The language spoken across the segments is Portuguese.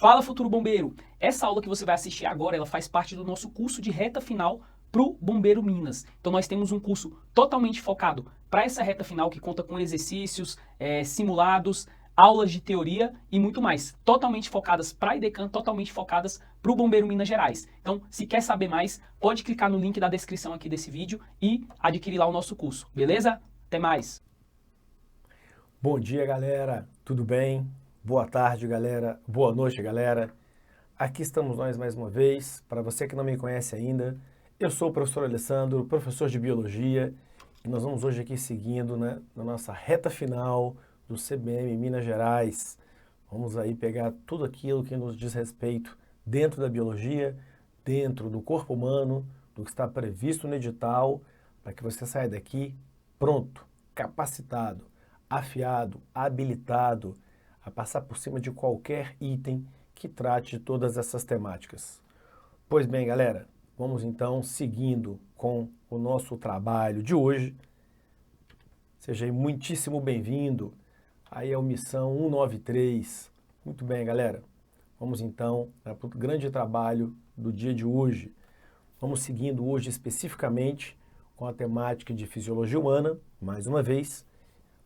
Fala, futuro bombeiro! Essa aula que você vai assistir agora, ela faz parte do nosso curso de reta final para o Bombeiro Minas. Então nós temos um curso totalmente focado para essa reta final que conta com exercícios, simulados, aulas de teoria e muito mais. Totalmente focadas para a IDECAN, totalmente focadas para o Bombeiro Minas Gerais. Então, se quer saber mais, pode clicar no link da descrição aqui desse vídeo e adquirir lá o nosso curso, beleza? Até mais! Bom dia, galera. Tudo bem? Boa tarde, galera. Boa noite, galera. Aqui estamos nós mais uma vez. Para você que não me conhece ainda, eu sou o professor Alessandro, professor de Biologia, e nós vamos hoje aqui seguindo, na nossa reta final do CBM Minas Gerais. Vamos aí pegar tudo aquilo que nos diz respeito dentro da biologia, dentro do corpo humano, do que está previsto no edital, para que você saia daqui pronto, capacitado, afiado, habilitado a passar por cima de qualquer item que trate de todas essas temáticas. Pois bem, galera, vamos então seguindo com o nosso trabalho de hoje. Seja aí muitíssimo bem-vindo aí à missão 193. Muito bem, galera. Vamos então para o grande trabalho do dia de hoje. Vamos seguindo hoje especificamente com a temática de fisiologia humana, mais uma vez,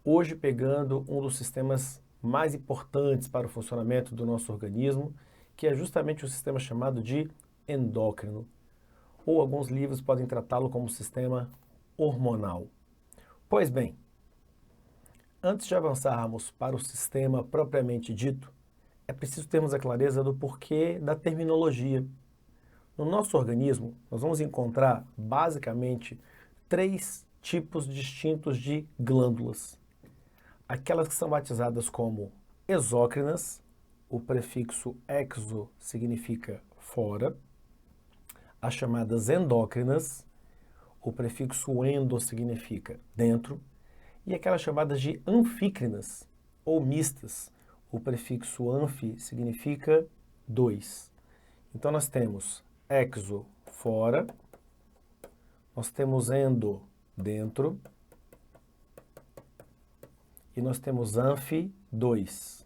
hoje pegando um dos sistemas mais importantes para o funcionamento do nosso organismo, que é justamente o sistema chamado de endócrino, ou alguns livros podem tratá-lo como sistema hormonal. Pois bem, antes de avançarmos para o sistema propriamente dito, é preciso termos a clareza do porquê da terminologia. No nosso organismo, nós vamos encontrar basicamente 3 tipos distintos de glândulas. Aquelas que são batizadas como exócrinas, o prefixo exo significa fora. As chamadas endócrinas, o prefixo endo significa dentro. E aquelas chamadas de anfícrinas, ou mistas, o prefixo anfi significa dois. Então nós temos exo, fora, nós temos endo, dentro, e nós temos anfi, dois.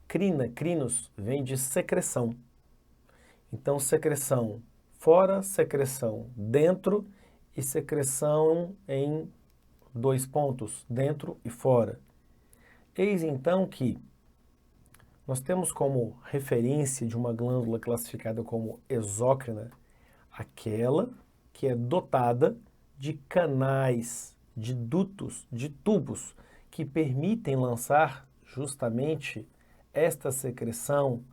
Crina, crinos, vem de secreção. Então, secreção fora, secreção dentro e secreção em 2 pontos, dentro e fora. Eis então que nós temos como referência de uma glândula classificada como exócrina aquela que é dotada de canais, de dutos, de tubos que permitem lançar justamente esta secreção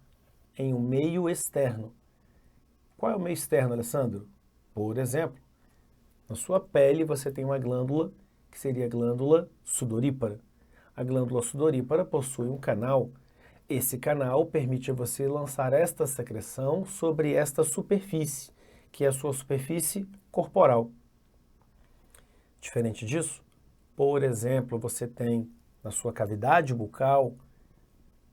em um meio externo. Qual é o meio externo, Alessandro? Por exemplo, na sua pele você tem uma glândula que seria a glândula sudorípara. A glândula sudorípara possui um canal. Esse canal permite a você lançar esta secreção sobre esta superfície, que é a sua superfície corporal. Diferente disso, por exemplo, você tem na sua cavidade bucal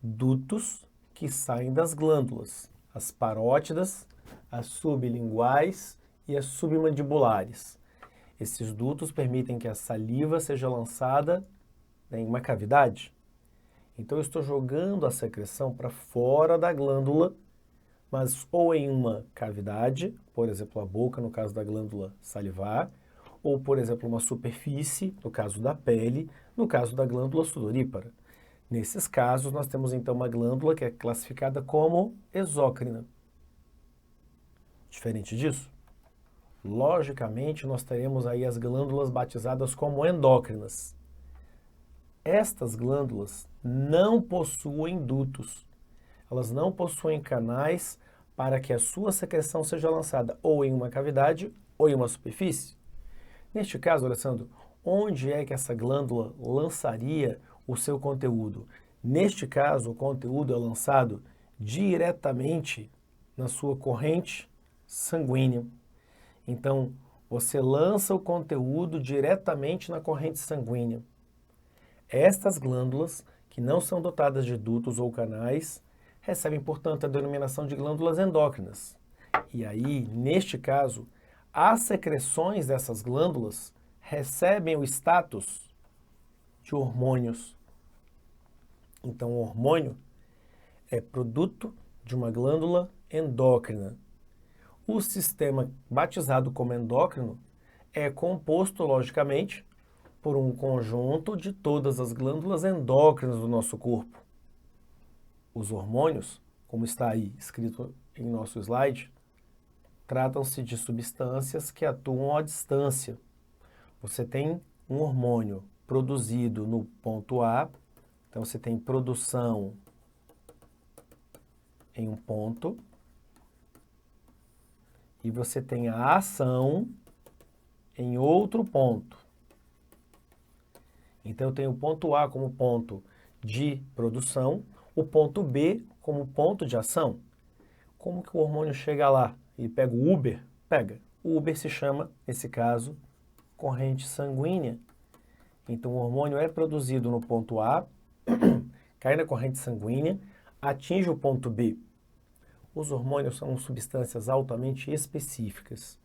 dutos que saem das glândulas, as parótidas, as sublinguais e as submandibulares. Esses dutos permitem que a saliva seja lançada em uma cavidade. Então eu estou jogando a secreção para fora da glândula, mas ou em uma cavidade, por exemplo a boca no caso da glândula salivar, ou por exemplo uma superfície, no caso da pele, no caso da glândula sudorípara. Nesses casos nós temos então uma glândula que é classificada como exócrina. Diferente disso, logicamente nós teremos aí as glândulas batizadas como endócrinas. Estas glândulas não possuem dutos, elas não possuem canais para que a sua secreção seja lançada ou em uma cavidade ou em uma superfície. Neste caso, Alessandro, onde é que essa glândula lançaria o seu conteúdo? Neste caso, o conteúdo é lançado diretamente na sua corrente sanguínea. Então, você lança o conteúdo diretamente na corrente sanguínea. Estas glândulas, que não são dotadas de dutos ou canais, recebem, portanto, a denominação de glândulas endócrinas. E aí, neste caso, as secreções dessas glândulas recebem o status de hormônios. Então, o hormônio é produto de uma glândula endócrina. O sistema batizado como endócrino é composto, logicamente, por um conjunto de todas as glândulas endócrinas do nosso corpo. Os hormônios, como está aí escrito em nosso slide, tratam-se de substâncias que atuam à distância. Você tem um hormônio produzido no ponto A, então você tem produção em um ponto, e você tem a ação em outro ponto. Então eu tenho o ponto A como ponto de produção, o ponto B como ponto de ação. Como que o hormônio chega lá? Ele pega o Uber? Pega. O Uber se chama, nesse caso, corrente sanguínea. Então o hormônio é produzido no ponto A, cai na corrente sanguínea, atinge o ponto B. Os hormônios são substâncias altamente específicas.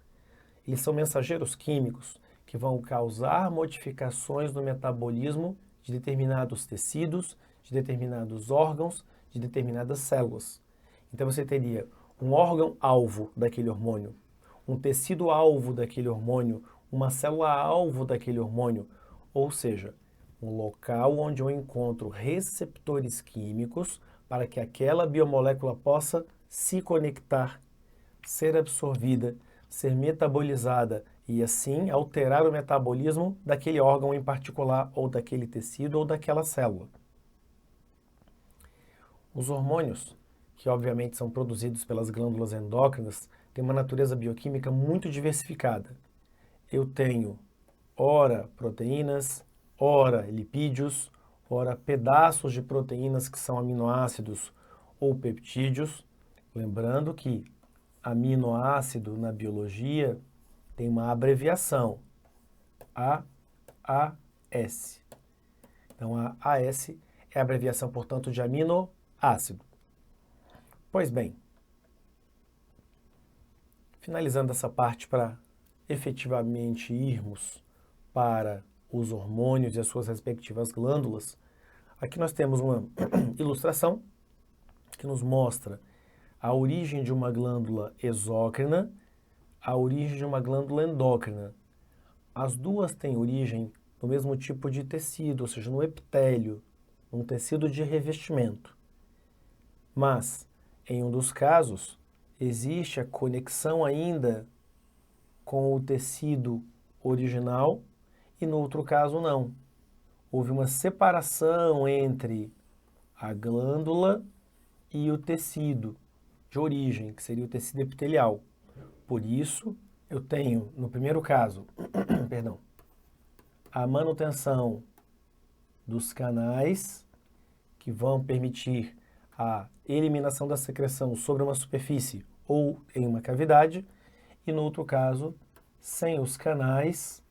Eles são mensageiros químicos que vão causar modificações no metabolismo de determinados tecidos, de determinados órgãos, de determinadas células. Então você teria um órgão-alvo daquele hormônio, um tecido-alvo daquele hormônio, uma célula-alvo daquele hormônio, ou seja, um local onde eu encontro receptores químicos para que aquela biomolécula possa se conectar, ser absorvida, ser metabolizada e assim alterar o metabolismo daquele órgão em particular, ou daquele tecido, ou daquela célula. Os hormônios, que obviamente são produzidos pelas glândulas endócrinas, têm uma natureza bioquímica muito diversificada. Eu tenho, ora, proteínas, ora, lipídios, ora, pedaços de proteínas que são aminoácidos ou peptídeos. Lembrando que aminoácido na biologia tem uma abreviação, AAS. Então, a AS é a abreviação, portanto, de aminoácido. Pois bem, finalizando essa parte para efetivamente irmos para os hormônios e as suas respectivas glândulas, aqui nós temos uma ilustração que nos mostra a origem de uma glândula exócrina, a origem de uma glândula endócrina. As duas têm origem no mesmo tipo de tecido, ou seja, no epitélio, um tecido de revestimento. Mas, em um dos casos, existe a conexão ainda com o tecido original e no outro caso não. Houve uma separação entre a glândula e o tecido de origem, que seria o tecido epitelial. Por isso, eu tenho, no primeiro caso, perdão, a manutenção dos canais que vão permitir a eliminação da secreção sobre uma superfície ou em uma cavidade, e no outro caso, sem os canais,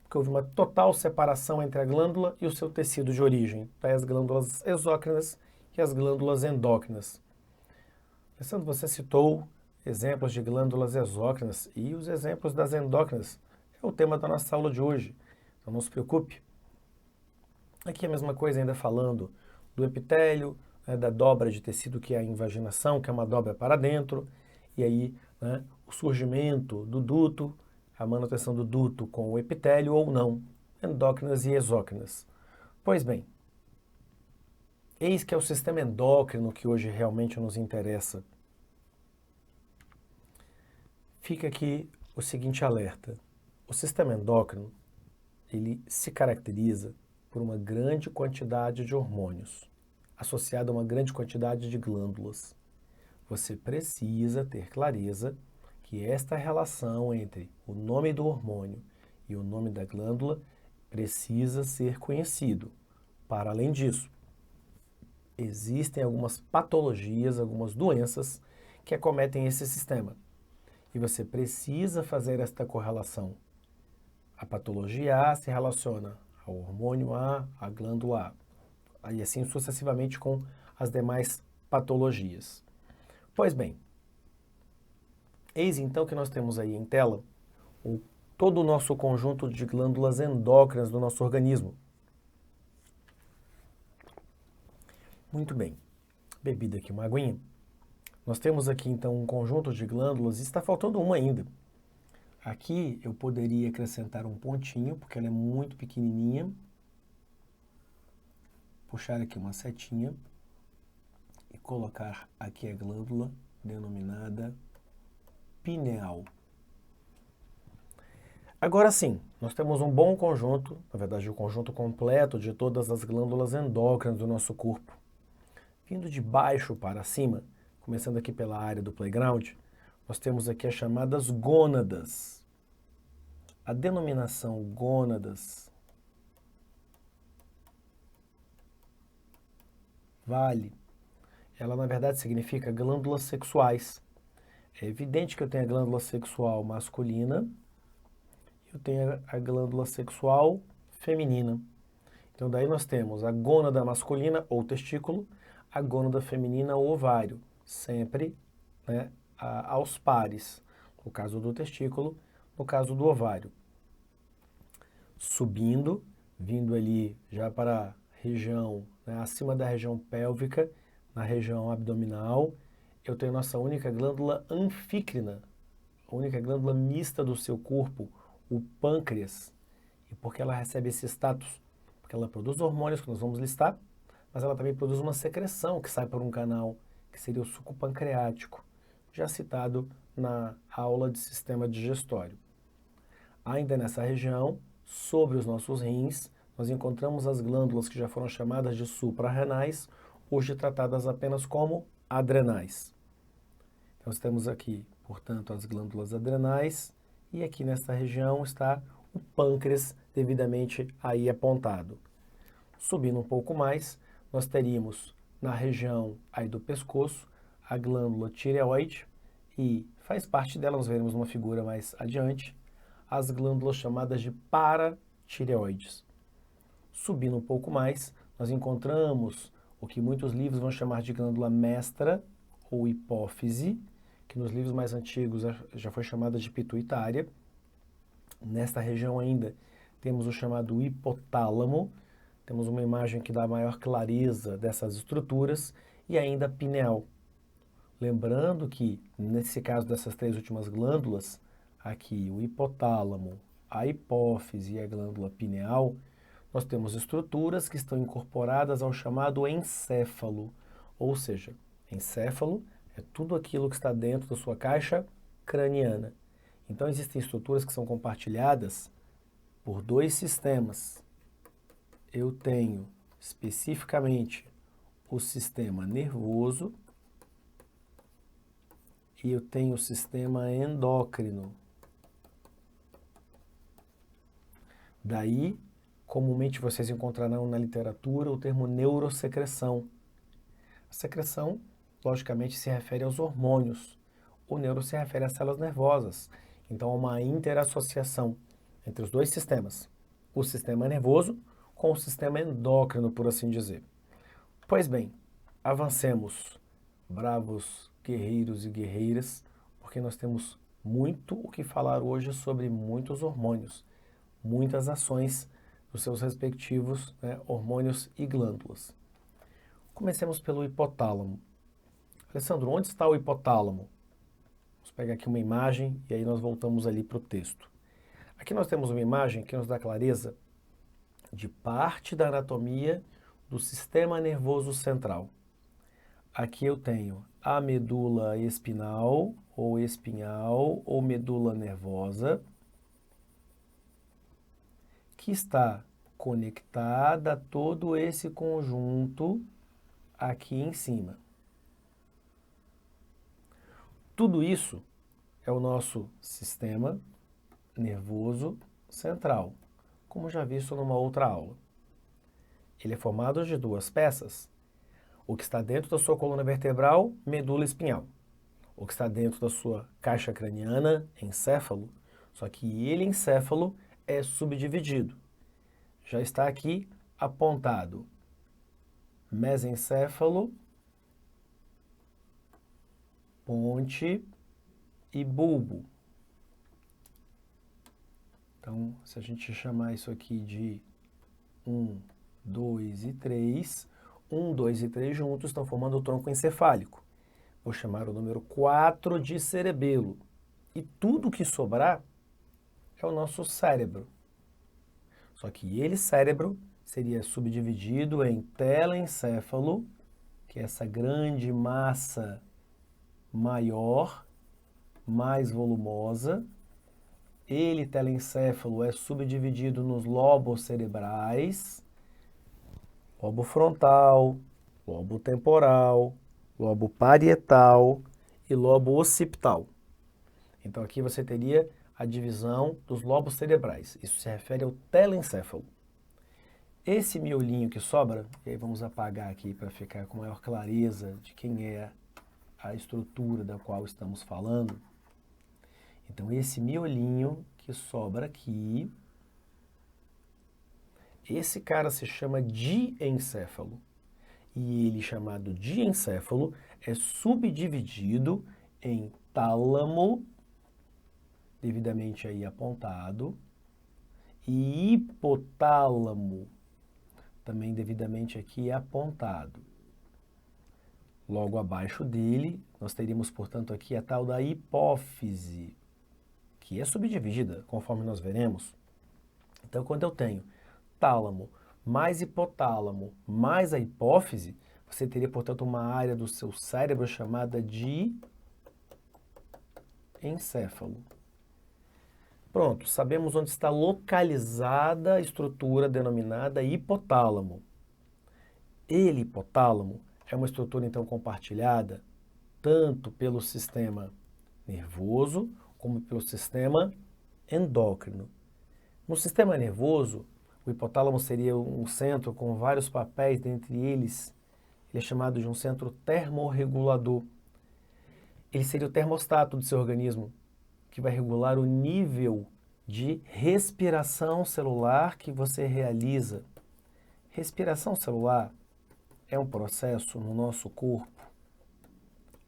que houve uma total separação entre a glândula e o seu tecido de origem, as glândulas exócrinas e as glândulas endócrinas. Alessandro, você citou exemplos de glândulas exócrinas e os exemplos das endócrinas. É o tema da nossa aula de hoje, então não se preocupe. Aqui é a mesma coisa, ainda falando do epitélio, da dobra de tecido que é a invaginação, que é uma dobra para dentro, e aí o surgimento do duto, a manutenção do duto com o epitélio ou não, endócrinas e exócrinas. Pois bem, eis que é o sistema endócrino que hoje realmente nos interessa. Fica aqui o seguinte alerta. O sistema endócrino, ele se caracteriza por uma grande quantidade de hormônios, associada a uma grande quantidade de glândulas. Você precisa ter clareza que esta relação entre o nome do hormônio e o nome da glândula precisa ser conhecido. Para além disso, existem algumas patologias, algumas doenças que acometem esse sistema. E você precisa fazer esta correlação. A patologia A se relaciona ao hormônio A, à glândula A, e assim sucessivamente com as demais patologias. Pois bem, eis então que nós temos aí em tela todo o nosso conjunto de glândulas endócrinas do nosso organismo. Muito bem. bebida aqui uma aguinha. Nós temos aqui então um conjunto de glândulas e está faltando uma ainda. Aqui eu poderia acrescentar um pontinho, porque ela é muito pequenininha. Puxar aqui uma setinha e colocar aqui a glândula denominada pineal. Agora sim, nós temos um bom conjunto, na verdade o conjunto completo de todas as glândulas endócrinas do nosso corpo. Vindo de baixo para cima, começando aqui pela área do playground, nós temos aqui as chamadas gônadas. A denominação gônadas vale. Ela na verdade significa glândulas sexuais. É evidente que eu tenho a glândula sexual masculina, eu tenho a glândula sexual feminina. Então daí nós temos a gônada masculina ou testículo, a gônada feminina ou ovário, sempre, né, aos pares, no caso do testículo, no caso do ovário. Subindo, vindo ali já para a região, né, acima da região pélvica, na região abdominal, eu tenho a nossa única glândula anfícrina, a única glândula mista do seu corpo, o pâncreas. E por que ela recebe esse status? Porque ela produz hormônios que nós vamos listar, mas ela também produz uma secreção que sai por um canal, que seria o suco pancreático, já citado na aula de sistema digestório. Ainda nessa região, sobre os nossos rins, nós encontramos as glândulas que já foram chamadas de suprarrenais, hoje tratadas apenas como adrenais. Então, nós temos aqui, portanto, as glândulas adrenais, e aqui nesta região está o pâncreas, devidamente aí apontado. Subindo um pouco mais, nós teríamos na região aí do pescoço a glândula tireoide e faz parte dela, nós veremos uma figura mais adiante, as glândulas chamadas de paratireoides. Subindo um pouco mais, nós encontramos o que muitos livros vão chamar de glândula mestra ou hipófise, que nos livros mais antigos já foi chamada de pituitária. Nesta região ainda temos o chamado hipotálamo, temos uma imagem que dá maior clareza dessas estruturas, e ainda pineal. Lembrando que, nesse caso dessas três últimas glândulas, aqui o hipotálamo, a hipófise e a glândula pineal, nós temos estruturas que estão incorporadas ao chamado encéfalo, ou seja, encéfalo é tudo aquilo que está dentro da sua caixa craniana. Então existem estruturas que são compartilhadas por dois sistemas. Eu tenho especificamente o sistema nervoso e eu tenho o sistema endócrino. Daí, comumente vocês encontrarão na literatura o termo neurosecreção. A secreção, logicamente, se refere aos hormônios. O neuro se refere às células nervosas. Então, há uma interassociação entre os dois sistemas. O sistema nervoso com o sistema endócrino, por assim dizer. Pois bem, avancemos, bravos guerreiros e guerreiras, porque nós temos muito o que falar hoje sobre muitos hormônios, muitas ações dos seus respectivos, né, hormônios e glândulas. Comecemos pelo hipotálamo. Alessandro, onde está o hipotálamo? Vamos pegar aqui uma imagem e aí nós voltamos ali para o texto. Aqui nós temos uma imagem que nos dá clareza de parte da anatomia do sistema nervoso central. Aqui eu tenho a medula espinal, ou espinhal, ou medula nervosa, que está conectada a todo esse conjunto aqui em cima. Tudo isso é o nosso sistema nervoso central, como já visto numa outra aula. Ele é formado de duas peças. O que está dentro da sua coluna vertebral, medula espinhal. O que está dentro da sua caixa craniana, encéfalo. Só que ele, encéfalo, é subdividido. Já está aqui apontado mesencéfalo, ponte e bulbo. Então, se a gente chamar isso aqui de 1, 2 e 3, 1, 2 e 3 juntos estão formando o tronco encefálico. Vou chamar o número 4 de cerebelo. E tudo que sobrar é o nosso cérebro. Só que ele, cérebro, seria subdividido em telencéfalo, que é essa grande massa maior, mais volumosa. Ele, telencéfalo, é subdividido nos lobos cerebrais, lobo frontal, lobo temporal, lobo parietal e lobo occipital. Então aqui você teria a divisão dos lobos cerebrais. Isso se refere ao telencéfalo. Esse miolinho que sobra, e aí vamos apagar aqui para ficar com maior clareza de quem é a estrutura da qual estamos falando. Então esse miolinho que sobra aqui, esse cara se chama diencéfalo. E ele, chamado diencéfalo, é subdividido em tálamo, devidamente aí apontado, e hipotálamo, também devidamente aqui apontado. Logo abaixo dele, nós teríamos, portanto, aqui a tal da hipófise, que é subdividida, conforme nós veremos. Então, quando eu tenho tálamo mais hipotálamo mais a hipófise, você teria, portanto, uma área do seu cérebro chamada de encéfalo. Pronto, sabemos onde está localizada a estrutura denominada hipotálamo. Ele, hipotálamo, é uma estrutura, então, compartilhada tanto pelo sistema nervoso como pelo sistema endócrino. No sistema nervoso, o hipotálamo seria um centro com vários papéis, dentre eles, ele é chamado de um centro termorregulador. Ele seria o termostato do seu organismo, que vai regular o nível de respiração celular que você realiza. Respiração celular é um processo no nosso corpo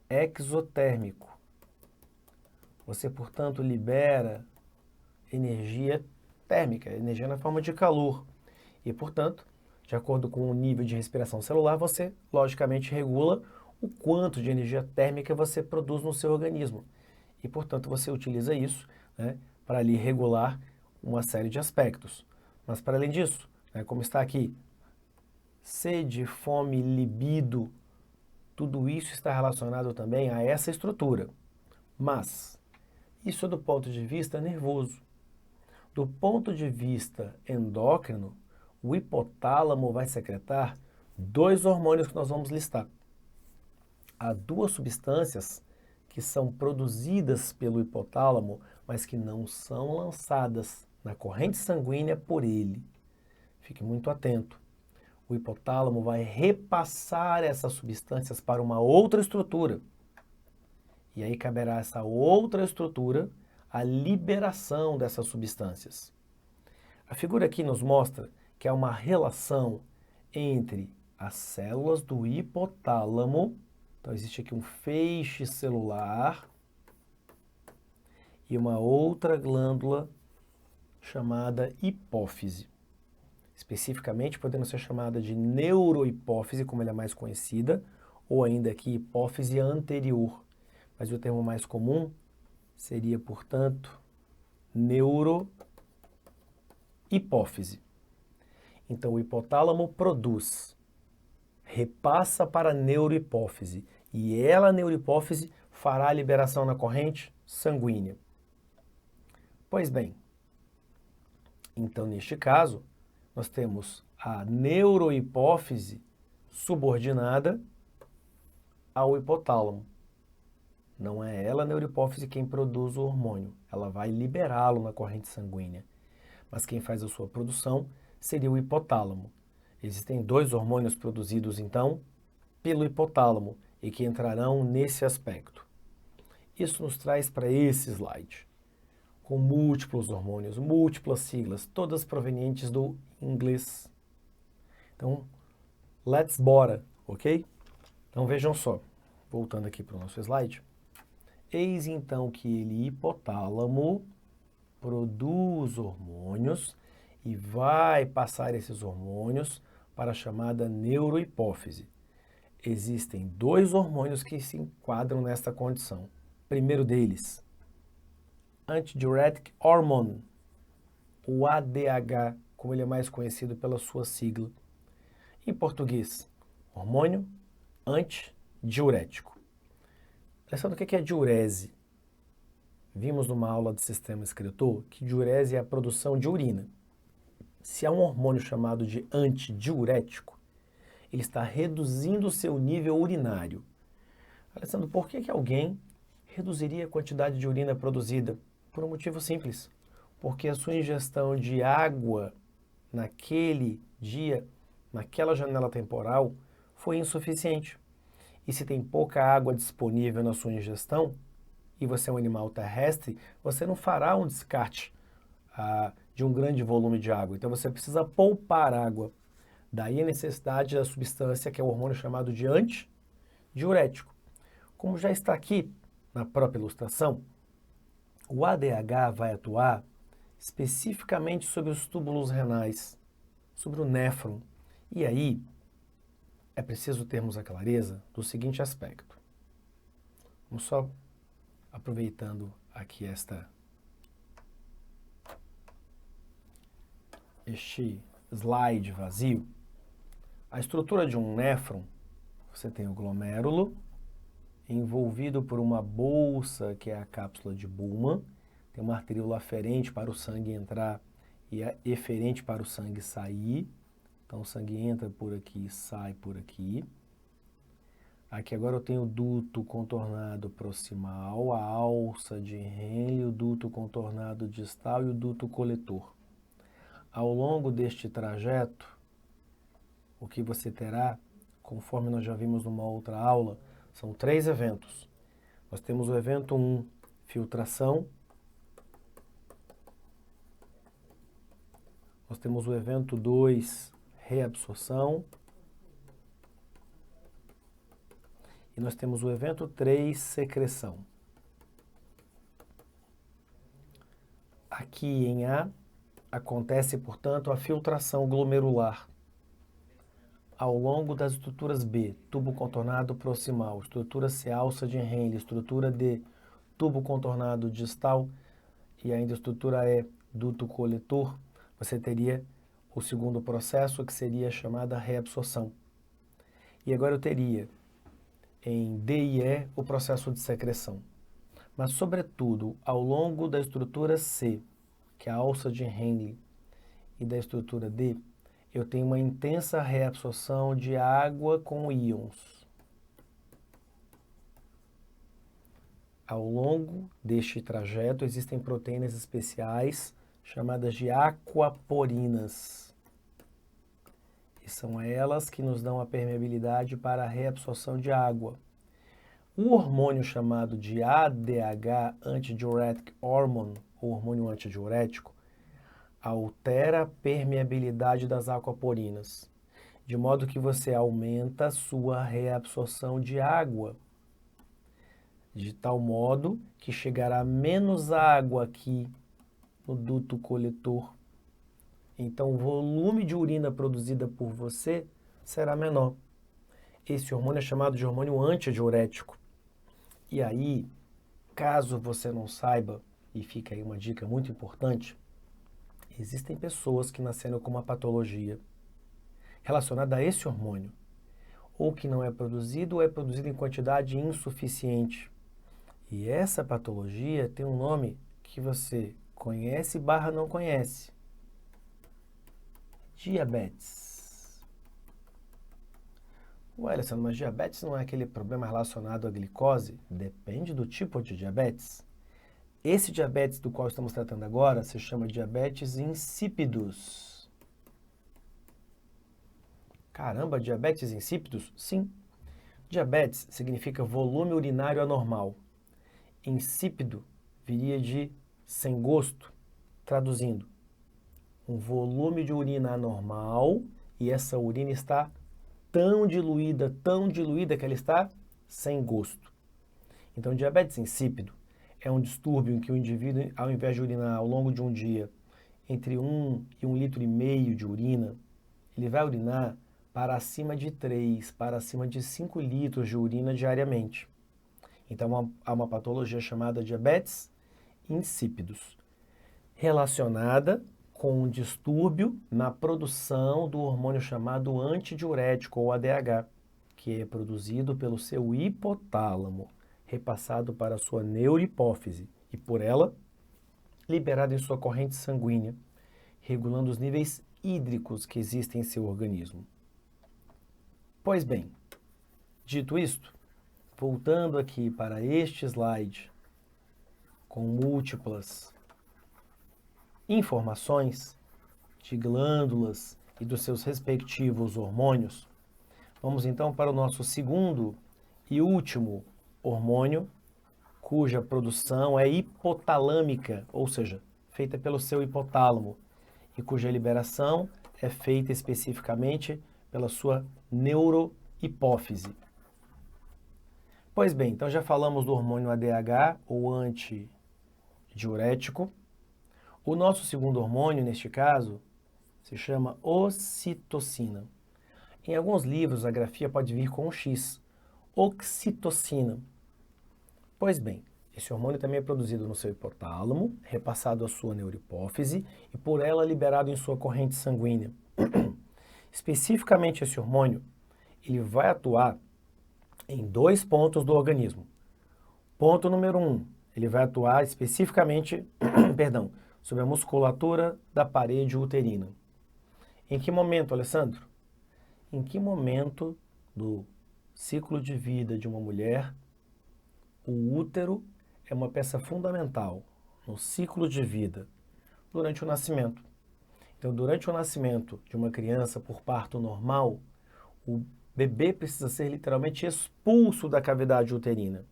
exotérmico. Você, portanto, libera energia térmica, energia na forma de calor. E, portanto, de acordo com o nível de respiração celular, você, logicamente, regula o quanto de energia térmica você produz no seu organismo. E, portanto, você utiliza isso, né, para ali regular uma série de aspectos. Mas, para além disso, né, como está aqui, sede, fome, libido, tudo isso está relacionado também a essa estrutura. Mas, isso é do ponto de vista nervoso. Do ponto de vista endócrino, o hipotálamo vai secretar 2 hormônios que nós vamos listar. Há 2 substâncias que são produzidas pelo hipotálamo, mas que não são lançadas na corrente sanguínea por ele. Fique muito atento. O hipotálamo vai repassar essas substâncias para uma outra estrutura. E aí caberá a essa outra estrutura a liberação dessas substâncias. A figura aqui nos mostra que há uma relação entre as células do hipotálamo. Então, existe aqui um feixe celular e uma outra glândula chamada hipófise. Especificamente, podendo ser chamada de neurohipófise, como ela é mais conhecida, ou ainda aqui hipófise anterior. Mas o termo mais comum seria, portanto, neurohipófise. Então, o hipotálamo produz, repassa para a neurohipófise, e ela, a neurohipófise, fará a liberação na corrente sanguínea. Pois bem, então, neste caso, nós temos a neurohipófise subordinada ao hipotálamo. Não é ela, a neurohipófise, quem produz o hormônio. Ela vai liberá-lo na corrente sanguínea. Mas quem faz a sua produção seria o hipotálamo. Existem 2 hormônios produzidos, então, pelo hipotálamo e que entrarão nesse aspecto. Isso nos traz para esse slide, com múltiplos hormônios, múltiplas siglas, todas provenientes do inglês. Então, let's bora, ok? Então vejam só, voltando aqui para o nosso slide. Eis então que ele, hipotálamo, produz hormônios e vai passar esses hormônios para a chamada neurohipófise. Existem 2 hormônios que se enquadram nesta condição. Primeiro deles, Antidiuretic Hormone, o ADH, como ele é mais conhecido pela sua sigla. Em português, hormônio antidiurético. Alessandro, o que é diurese? Vimos numa aula de sistema excretor que diurese é a produção de urina. Se há um hormônio chamado de antidiurético, ele está reduzindo o seu nível urinário. Alessandro, por que alguém reduziria a quantidade de urina produzida? Por um motivo simples. Porque a sua ingestão de água naquele dia, naquela janela temporal, foi insuficiente. E se tem pouca água disponível na sua ingestão, e você é um animal terrestre, você não fará um descarte de um grande volume de água. Então você precisa poupar água. Daí a necessidade da substância que é o hormônio chamado de antidiurético. Como já está aqui na própria ilustração, o ADH vai atuar especificamente sobre os túbulos renais, sobre o néfron. E aí é preciso termos a clareza do seguinte aspecto. Vamos só aproveitando aqui este slide vazio. A estrutura de um néfron, você tem o glomérulo, envolvido por uma bolsa que é a cápsula de Bowman, tem uma arteríola aferente para o sangue entrar e a eferente para o sangue sair. Então o sangue entra por aqui e sai por aqui. Aqui agora eu tenho o duto contornado proximal, a alça de Henle, o duto contornado distal e o duto coletor. Ao longo deste trajeto, o que você terá, conforme nós já vimos numa outra aula, são 3 eventos. Nós temos o evento 1, filtração. Nós temos o evento 2, reabsorção. E nós temos o evento 3, secreção. Aqui em A, acontece, portanto, a filtração glomerular. Ao longo das estruturas B, tubo contornado proximal, estrutura C, alça de Henle, estrutura D, tubo contornado distal e ainda estrutura E, duto coletor, você teria o segundo processo, que seria a chamada reabsorção. E agora eu teria em D e E o processo de secreção. Mas, sobretudo, ao longo da estrutura C, que é a alça de Henle, e da estrutura D, eu tenho uma intensa reabsorção de água com íons. Ao longo deste trajeto existem proteínas especiais chamadas de aquaporinas. E são elas que nos dão a permeabilidade para a reabsorção de água. O hormônio chamado de ADH, Antidiuretic Hormone, ou hormônio antidiurético, altera a permeabilidade das aquaporinas, de modo que você aumenta a sua reabsorção de água, de tal modo que chegará menos água aqui no duto coletor. Então o volume de urina produzida por você será menor. Esse hormônio é chamado de hormônio antidiurético. E aí, caso você não saiba, e fica aí uma dica muito importante, existem pessoas que nasceram com uma patologia relacionada a esse hormônio, ou que não é produzido ou é produzido em quantidade insuficiente. E essa patologia tem um nome que você conhece / não conhece. Diabetes. Ué, Alessandro, mas diabetes não é aquele problema relacionado à glicose? Depende do tipo de diabetes. Esse diabetes do qual estamos tratando agora se chama diabetes insípidos. Caramba, diabetes insípidos? Sim. Diabetes significa volume urinário anormal. Insípido viria de sem gosto, traduzindo. Um volume de urina anormal e essa urina está tão diluída que ela está sem gosto. Então, diabetes insípido é um distúrbio em que o indivíduo, ao invés de urinar ao longo de um dia entre 1 e 1,5 litros de urina, ele vai urinar para acima de 3, para acima de 5 litros de urina diariamente. Então, há uma patologia chamada diabetes insípidos, relacionada com um distúrbio na produção do hormônio chamado antidiurético, ou ADH, que é produzido pelo seu hipotálamo, repassado para a sua neurohipófise e, por ela, liberado em sua corrente sanguínea, regulando os níveis hídricos que existem em seu organismo. Pois bem, dito isto, voltando aqui para este slide com múltiplas informações de glândulas e dos seus respectivos hormônios, vamos então para o nosso segundo e último hormônio, cuja produção é hipotalâmica, ou seja, feita pelo seu hipotálamo, e cuja liberação é feita especificamente pela sua neurohipófise. Pois bem, então já falamos do hormônio ADH, ou antidiurético. O nosso segundo hormônio, neste caso, se chama ocitocina. Em alguns livros, a grafia pode vir com um X, oxitocina. Pois bem, esse hormônio também é produzido no seu hipotálamo, repassado à sua neurohipófise e por ela liberado em sua corrente sanguínea. Especificamente esse hormônio, ele vai atuar em 2 pontos do organismo. Ponto número 1, ele vai atuar especificamente, sobre a musculatura da parede uterina. Em que momento, Alessandro? Em que momento do ciclo de vida de uma mulher o útero é uma peça fundamental no ciclo de vida? Durante o nascimento. Então, durante o nascimento de uma criança por parto normal, o bebê precisa ser literalmente expulso da cavidade uterina.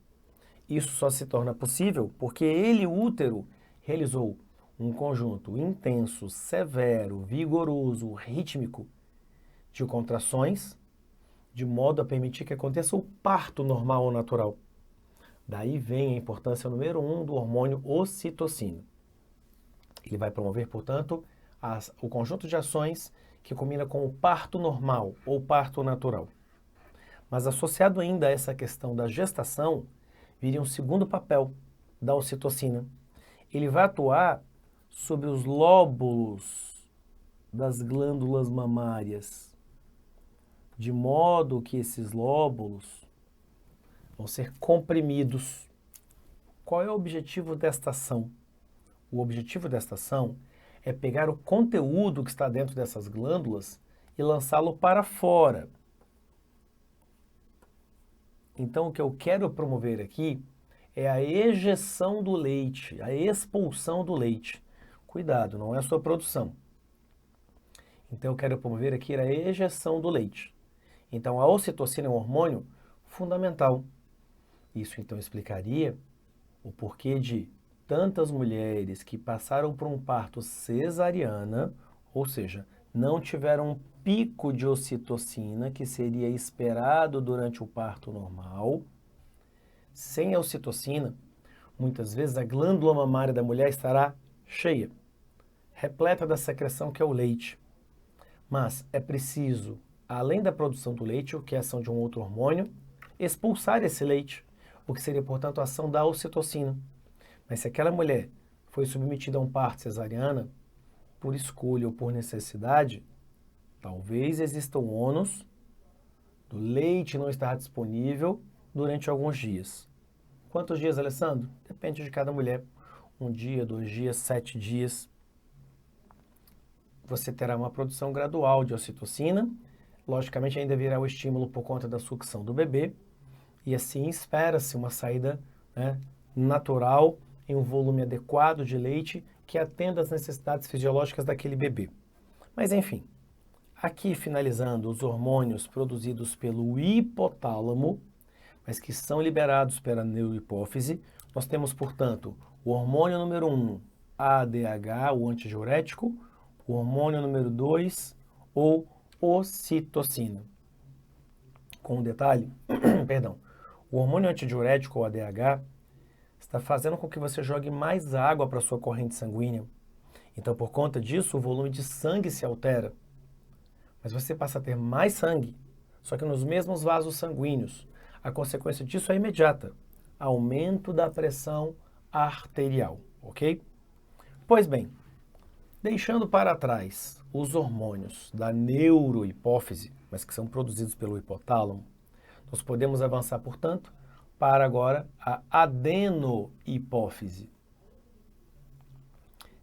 Isso só se torna possível porque ele, o útero, realizou um conjunto intenso, severo, vigoroso, rítmico de contrações, de modo a permitir que aconteça o parto normal ou natural. Daí vem a importância número 1 do hormônio ocitocina. Ele vai promover, portanto, o conjunto de ações que combina com o parto normal ou parto natural. Mas associado ainda a essa questão da gestação, viria um segundo papel da ocitocina. Ele vai atuar sobre os lóbulos das glândulas mamárias, de modo que esses lóbulos vão ser comprimidos. Qual é o objetivo desta ação? O objetivo desta ação é pegar o conteúdo que está dentro dessas glândulas e lançá-lo para fora. Então, o que eu quero promover aqui é a ejeção do leite, a expulsão do leite. Cuidado, não é a sua produção. Então, eu quero promover aqui a ejeção do leite. Então, a ocitocina é um hormônio fundamental. Isso, então, explicaria o porquê de tantas mulheres que passaram por um parto cesariana, ou seja, não tiveram um pico de ocitocina que seria esperado durante o parto normal. Sem a ocitocina, muitas vezes a glândula mamária da mulher estará cheia, repleta da secreção que é o leite. Mas é preciso, além da produção do leite, o que é a ação de um outro hormônio, expulsar esse leite, o que seria, portanto, a ação da ocitocina. Mas se aquela mulher foi submetida a um parto cesariana, por escolha ou por necessidade, talvez exista o ônus do leite não estar disponível durante alguns dias. Quantos dias, Alessandro? Depende de cada mulher. 1 dia, 2 dias, 7 dias. Você terá uma produção gradual de ocitocina. Logicamente, ainda virá o estímulo por conta da sucção do bebê. E assim espera-se uma saída, natural, em um volume adequado de leite que atenda às necessidades fisiológicas daquele bebê. Mas enfim, aqui finalizando os hormônios produzidos pelo hipotálamo, mas que são liberados pela neurohipófise, nós temos, portanto, o hormônio número 1, ADH, o antidiurético, o hormônio número 2, ou ocitocina. Com um detalhe, o hormônio antidiurético, ou ADH, está fazendo com que você jogue mais água para a sua corrente sanguínea. Então, por conta disso, o volume de sangue se altera. mas você passa a ter mais sangue, só que nos mesmos vasos sanguíneos. A consequência disso é imediata, aumento da pressão arterial, ok? Pois bem, deixando para trás os hormônios da neurohipófise, mas que são produzidos pelo hipotálamo, nós podemos avançar, portanto, para agora a adenohipófise.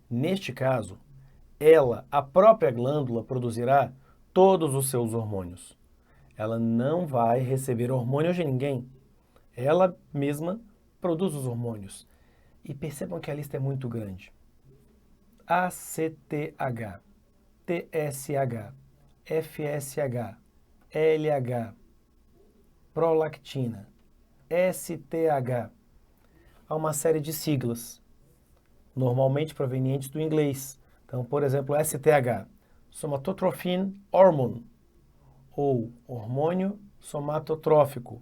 Neste caso, a própria glândula, produzirá todos os seus hormônios. Ela não vai receber hormônio de ninguém. Ela mesma produz os hormônios. E percebam que a lista é muito grande. ACTH, TSH, FSH, LH, prolactina, STH. Há uma série de siglas, normalmente provenientes do inglês. Então, por exemplo, STH, Somatotrophin Hormone, ou hormônio somatotrófico.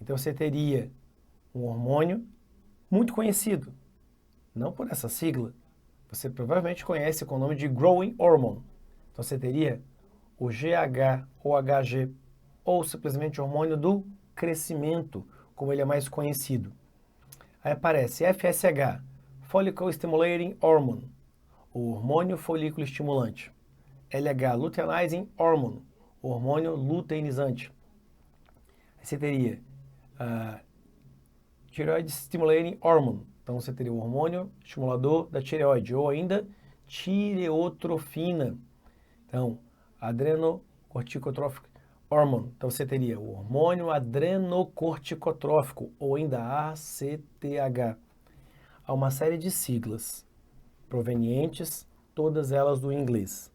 Então, você teria um hormônio muito conhecido, não por essa sigla, você provavelmente conhece com o nome de Growing Hormone. Então, você teria o GH ou HG, ou simplesmente hormônio do crescimento, como ele é mais conhecido. Aí aparece FSH, Follicle Stimulating Hormone, o hormônio folículo estimulante. LH, Luteinizing Hormone, o hormônio luteinizante. Aí você teria Thyroid Stimulating Hormone, então você teria o hormônio estimulador da tireoide, ou ainda tireotrofina. Então, adrenocorticotrófico hormone. Então você teria o hormônio adrenocorticotrófico, ou ainda ACTH. Há uma série de siglas provenientes, todas elas do inglês.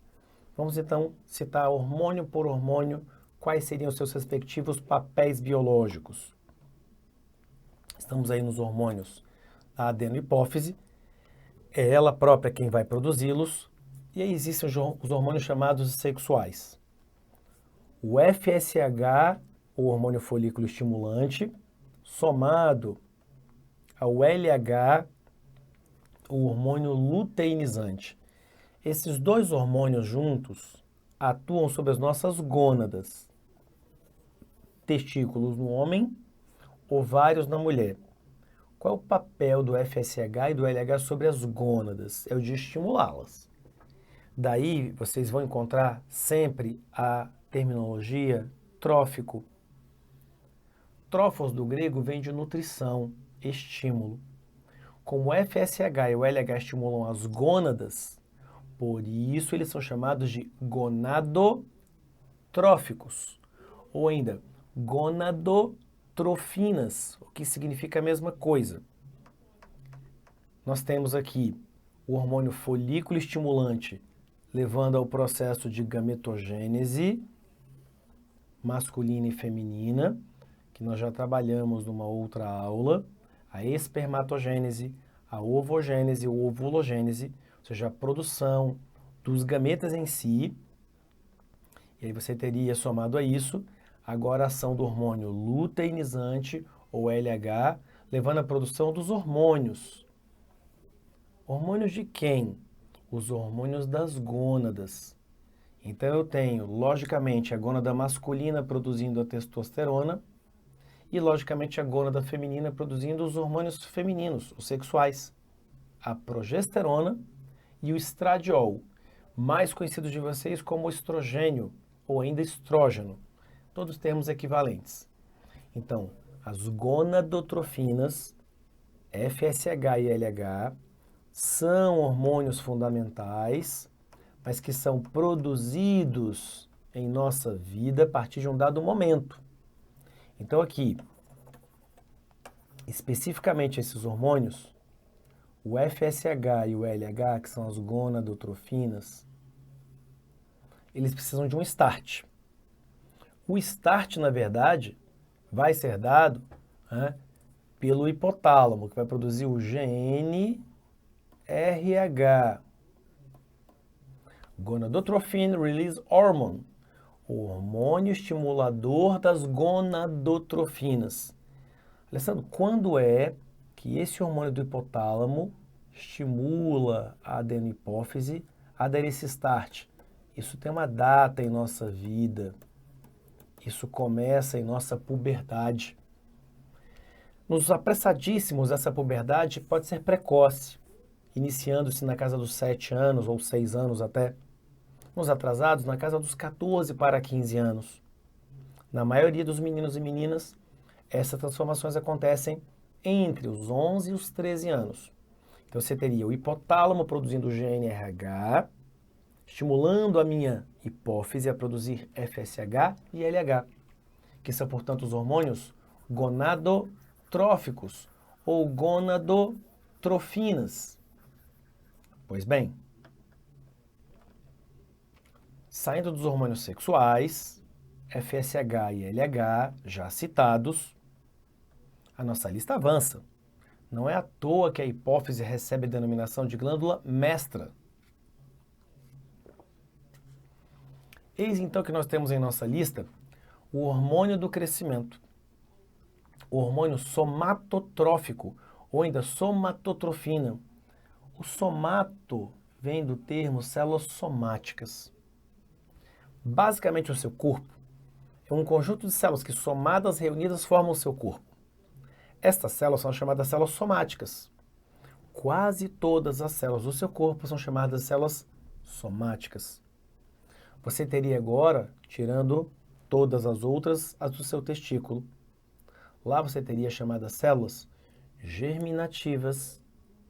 Vamos então citar hormônio por hormônio, quais seriam os seus respectivos papéis biológicos. Estamos aí nos hormônios da adenohipófise, é ela própria quem vai produzi-los, e aí existem os hormônios chamados sexuais. O FSH, o hormônio folículo estimulante, somado ao LH, o hormônio luteinizante. Esses dois hormônios juntos atuam sobre as nossas gônadas, testículos no homem, ovários na mulher. Qual é o papel do FSH e do LH sobre as gônadas? É o de estimulá-las. Daí vocês vão encontrar sempre a terminologia trófico. Trófos do grego vem de nutrição, estímulo. Como o FSH e o LH estimulam as gônadas, por isso eles são chamados de gonadotróficos, ou ainda gonadotrofinas, o que significa a mesma coisa. Nós temos aqui o hormônio folículo estimulante, levando ao processo de gametogênese masculina e feminina, que nós já trabalhamos numa outra aula, a espermatogênese, a ovogênese ou ovulogênese, ou seja, a produção dos gametas em si. E aí você teria somado a isso agora a ação do hormônio luteinizante ou LH, levando à produção dos hormônios. Hormônios de quem? Os hormônios das gônadas. Então eu tenho, logicamente, a gônada masculina produzindo a testosterona e, logicamente, a gônada feminina produzindo os hormônios femininos, os sexuais. A progesterona e o estradiol, mais conhecido de vocês como estrogênio ou ainda estrógeno. Todos termos equivalentes. Então, as gonadotrofinas, FSH e LH, são hormônios fundamentais, mas que são produzidos em nossa vida a partir de um dado momento. Então aqui, especificamente esses hormônios, o FSH e o LH, que são as gonadotrofinas, eles precisam de um start. O start, na verdade, vai ser dado pelo hipotálamo, que vai produzir o GnRH, Gonadotrophin Release Hormone, o hormônio estimulador das gonadotrofinas. Alessandro, quando é que esse hormônio do hipotálamo estimula a adenohipófise a dar esse start? isso tem uma data em nossa vida. Isso começa em nossa puberdade. Nos apressadíssimos, essa puberdade pode ser precoce, iniciando-se na casa dos 7 anos ou 6 anos até. Nos atrasados, na casa dos 14 para 15 anos. Na maioria dos meninos e meninas, essas transformações acontecem entre os 11 e os 13 anos. Então você teria o hipotálamo produzindo GNRH, estimulando a minha hipófise a produzir FSH e LH, que são, portanto, os hormônios gonadotróficos ou gonadotrofinas. Pois bem, saindo dos hormônios sexuais, FSH e LH, já citados, a nossa lista avança. Não é à toa que a hipófise recebe a denominação de glândula mestra. Eis então que nós temos em nossa lista o hormônio do crescimento, o hormônio somatotrófico, ou ainda somatotrofina. O somato vem do termo células somáticas. Basicamente, o seu corpo é um conjunto de células que, somadas, reunidas, formam o seu corpo. Estas células são chamadas células somáticas. Quase todas as células do seu corpo são chamadas células somáticas. Você teria agora, tirando todas as outras, as do seu testículo. Lá você teria chamadas células germinativas,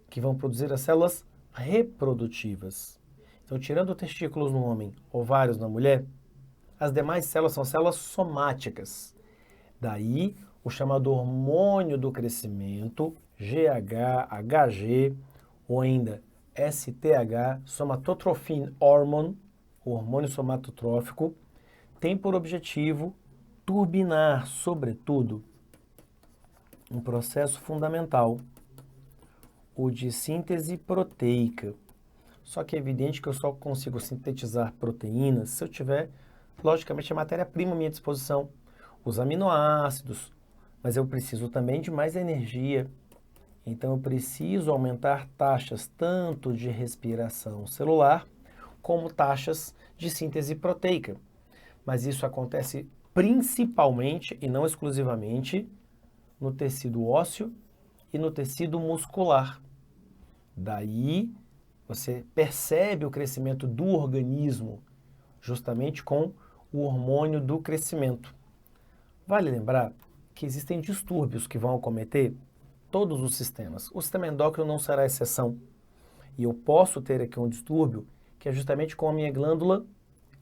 que vão produzir as células reprodutivas. Então, tirando testículos no homem, ovários na mulher, as demais células são células somáticas. Daí, o chamado hormônio do crescimento, GH, HG, ou ainda STH, Somatotrophin Hormone, o hormônio somatotrófico, tem por objetivo turbinar, sobretudo, um processo fundamental, o de síntese proteica. Só que é evidente que eu só consigo sintetizar proteínas se eu tiver, logicamente, a matéria-prima à minha disposição, os aminoácidos, mas eu preciso também de mais energia. Então eu preciso aumentar taxas tanto de respiração celular como taxas de síntese proteica. Mas isso acontece principalmente e não exclusivamente no tecido ósseo e no tecido muscular. Daí você percebe o crescimento do organismo justamente com o hormônio do crescimento. Vale lembrar que existem distúrbios que vão acometer todos os sistemas. O sistema endócrino não será exceção. E eu posso ter aqui um distúrbio que é justamente com a minha glândula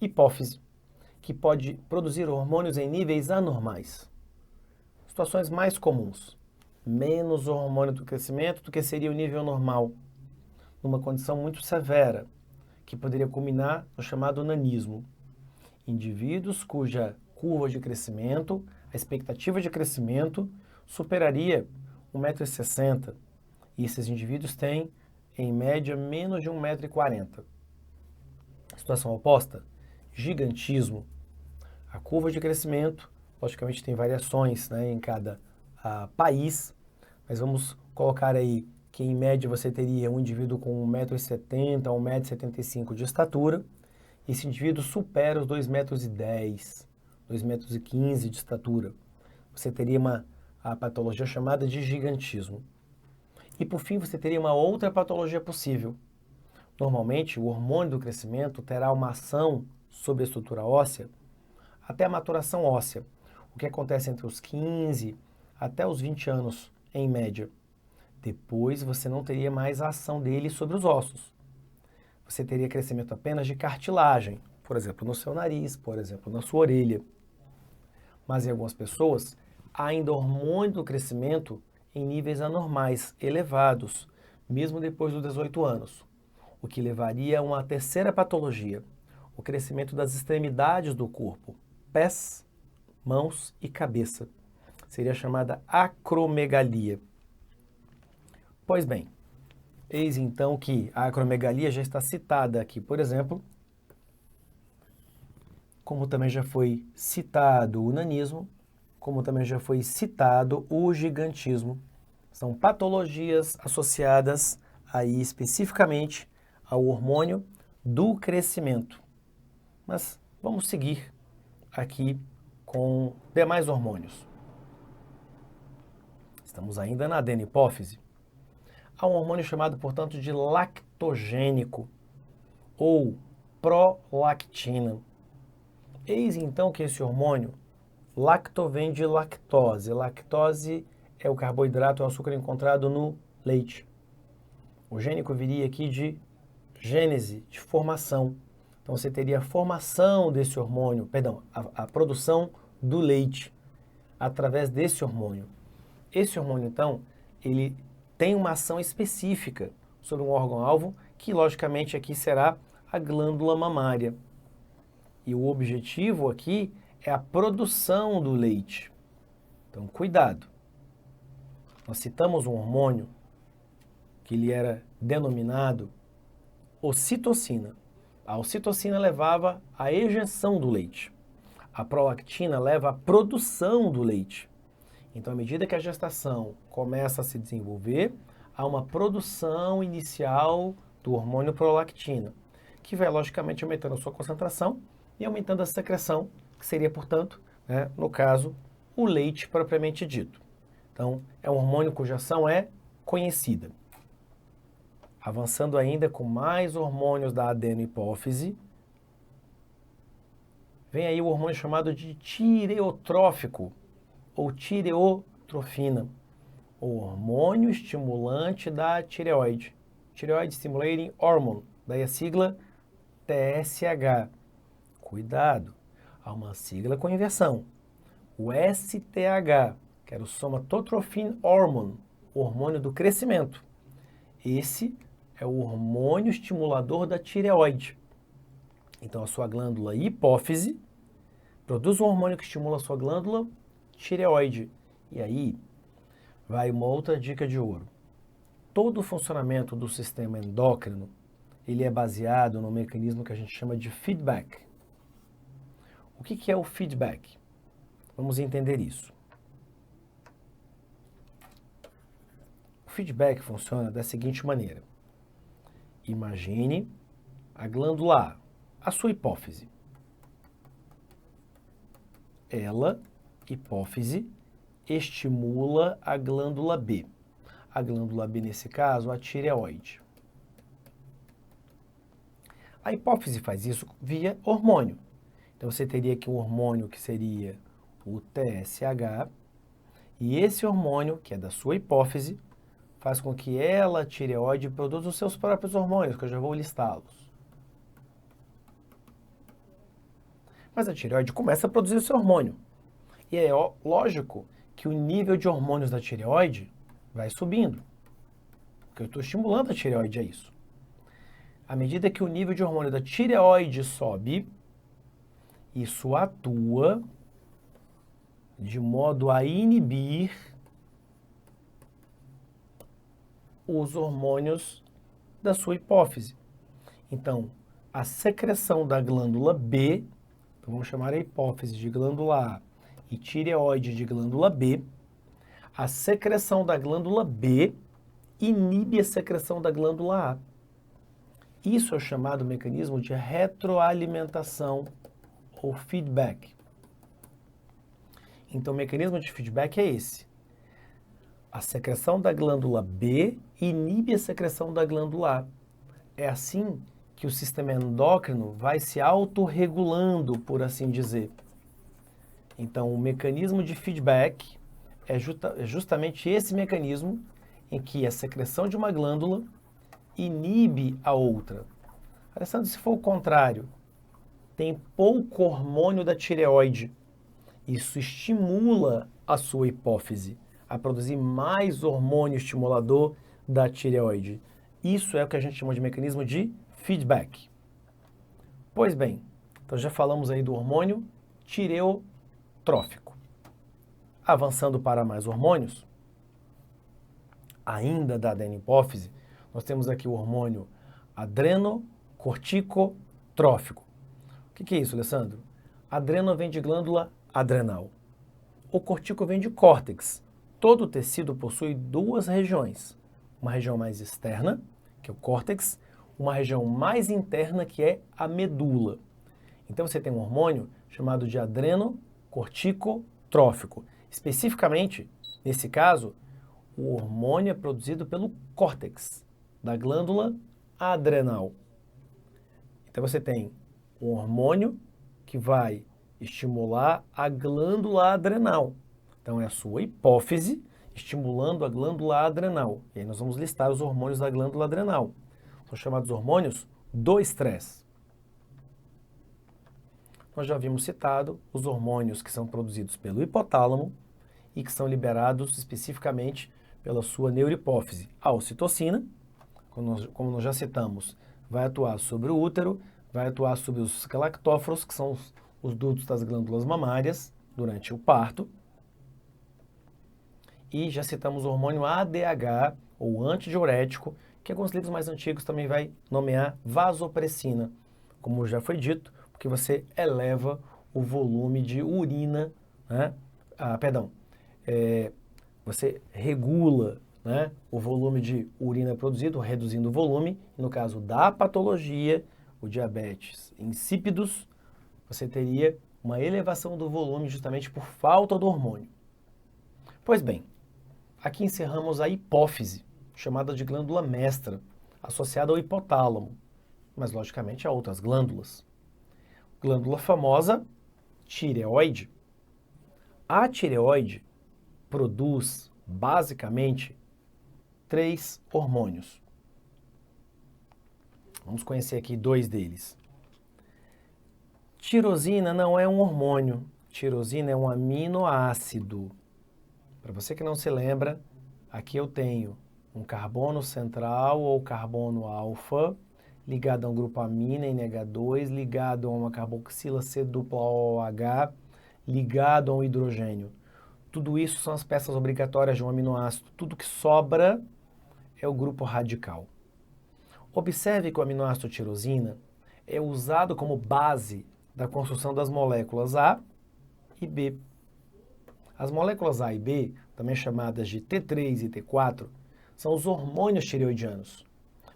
hipófise, que pode produzir hormônios em níveis anormais. Situações mais comuns. Menos hormônio do crescimento do que seria o nível normal, numa condição muito severa, que poderia culminar no chamado nanismo. Indivíduos cuja curva de crescimento, a expectativa de crescimento, superaria 1,60 m. E esses indivíduos têm, em média, menos de 1,40 m. Situação oposta, gigantismo. A curva de crescimento, logicamente tem variações, né, em cada país, mas vamos colocar aí que em média você teria um indivíduo com 1,70 m a 1,75 m de estatura. Esse indivíduo supera os 2,10 m, 2,15 m de estatura. Você teria a patologia chamada de gigantismo. E por fim você teria uma outra patologia possível. Normalmente o hormônio do crescimento terá uma ação sobre a estrutura óssea até a maturação óssea, o que acontece entre os 15 até os 20 anos, em média. Depois você não teria mais a ação dele sobre os ossos. Você teria crescimento apenas de cartilagem, por exemplo, no seu nariz, por exemplo, na sua orelha. Mas em algumas pessoas, há ainda hormônio do crescimento em níveis anormais, elevados, mesmo depois dos 18 anos, o que levaria a uma terceira patologia, o crescimento das extremidades do corpo, pés, mãos e cabeça. Seria chamada acromegalia. Pois bem, eis então que a acromegalia já está citada aqui, por exemplo, como também já foi citado o nanismo, como também já foi citado o gigantismo. São patologias associadas aí especificamente ao hormônio do crescimento. Mas vamos seguir aqui com demais hormônios. Estamos ainda na adenopófise. Há um hormônio chamado, portanto, de lactogênico ou prolactina. Eis então que esse hormônio, lacto vem de lactose. Lactose é o carboidrato, é o açúcar encontrado no leite. O gênico viria aqui de gênese, de formação. Então você teria a formação desse hormônio, perdão, a produção do leite através desse hormônio. Esse hormônio, então, ele tem uma ação específica sobre um órgão-alvo, que logicamente aqui será a glândula mamária. E o objetivo aqui é a produção do leite. Então, cuidado. Nós citamos um hormônio que ele era denominado ocitocina. A ocitocina levava à ejeção do leite. A prolactina leva à produção do leite. Então, à medida que a gestação começa a se desenvolver, há uma produção inicial do hormônio prolactina, que vai logicamente aumentando a sua concentração e aumentando a secreção, que seria, portanto, no caso, o leite propriamente dito. Então, é um hormônio cuja ação é conhecida. Avançando ainda com mais hormônios da adenopófise, vem aí o hormônio chamado de tireotrófico, ou tireotrofina, o hormônio estimulante da tireoide. Thyroid Stimulating Hormone, daí a sigla TSH. Cuidado, há uma sigla com inversão. O STH, que era o Somatotropin Hormone, o hormônio do crescimento. Esse é o hormônio estimulador da tireoide. Então a sua glândula hipófise produz um hormônio que estimula a sua glândula tireoide. E aí vai uma outra dica de ouro. Todo o funcionamento do sistema endócrino, ele é baseado no mecanismo que a gente chama de feedback. O que é o feedback? Vamos entender isso. O feedback funciona da seguinte maneira. Imagine a glândula A, a sua hipófise. Ela, hipófise, estimula a glândula B. A glândula B, nesse caso, a tireoide. A hipófise faz isso via hormônio. Então, você teria aqui um hormônio que seria o TSH, e esse hormônio, que é da sua hipófise, faz com que ela, a tireoide, produza os seus próprios hormônios, que eu já vou listá-los. Mas a tireoide começa a produzir o seu hormônio. E é lógico que o nível de hormônios da tireoide vai subindo, porque eu estou estimulando a tireoide a isso. À medida que o nível de hormônio da tireoide sobe, isso atua de modo a inibir os hormônios da sua hipófise. Então, a secreção da glândula B, então vamos chamar a hipófise de glândula A e tireoide de glândula B, a secreção da glândula B inibe a secreção da glândula A. Isso é o chamado mecanismo de retroalimentação ou feedback. Então, o mecanismo de feedback é esse. A secreção da glândula B inibe a secreção da glândula A. É assim que o sistema endócrino vai se autorregulando, por assim dizer. Então, o mecanismo de feedback é justamente esse mecanismo em que a secreção de uma glândula inibe a outra. Alessandro, se for o contrário, tem pouco hormônio da tireoide. Isso estimula a sua hipófise a produzir mais hormônio estimulador da tireoide. Isso é o que a gente chama de mecanismo de feedback. Pois bem, então já falamos aí do hormônio tireotrófico. Avançando para mais hormônios, ainda da adenopófise, nós temos aqui o hormônio adrenocorticotrófico. O que é isso, Alessandro? Adreno vem de glândula adrenal. O cortico vem de córtex. Todo o tecido possui duas regiões. Uma região mais externa, que é o córtex, uma região mais interna, que é a medula. Então você tem um hormônio chamado de adrenocorticotrófico. Especificamente, nesse caso, o hormônio é produzido pelo córtex da glândula adrenal. Então você tem um hormônio que vai estimular a glândula adrenal. Então é a sua hipófise estimulando a glândula adrenal. E aí nós vamos listar os hormônios da glândula adrenal. São chamados hormônios do estresse. Nós já havíamos citado os hormônios que são produzidos pelo hipotálamo e que são liberados especificamente pela sua neurohipófise. A ocitocina, como nós já citamos, vai atuar sobre o útero, vai atuar sobre os galactóforos, que são os dutos das glândulas mamárias, durante o parto. E já citamos o hormônio ADH, ou antidiurético, que alguns livros mais antigos também vai nomear vasopressina, como já foi dito, porque você eleva o volume de urina, né? Você regula, né, o volume de urina produzido, reduzindo o volume. No caso da patologia, o diabetes insípidos, você teria uma elevação do volume justamente por falta do hormônio. Pois bem, aqui encerramos a hipófise, chamada de glândula mestra, associada ao hipotálamo, mas logicamente a outras glândulas. Glândula famosa, tireoide. A tireoide produz, basicamente, 3 hormônios. Vamos conhecer aqui 2 deles. Tirosina não é um hormônio. Tirosina é um aminoácido. Para você que não se lembra, aqui eu tenho um carbono central ou carbono alfa ligado a um grupo amina NH2, ligado a uma carboxila C-OH, ligado a um hidrogênio. Tudo isso são as peças obrigatórias de um aminoácido. Tudo que sobra é o grupo radical. Observe que o aminoácido tirosina é usado como base da construção das moléculas A e B. As moléculas A e B, também chamadas de T3 e T4, são os hormônios tireoidianos,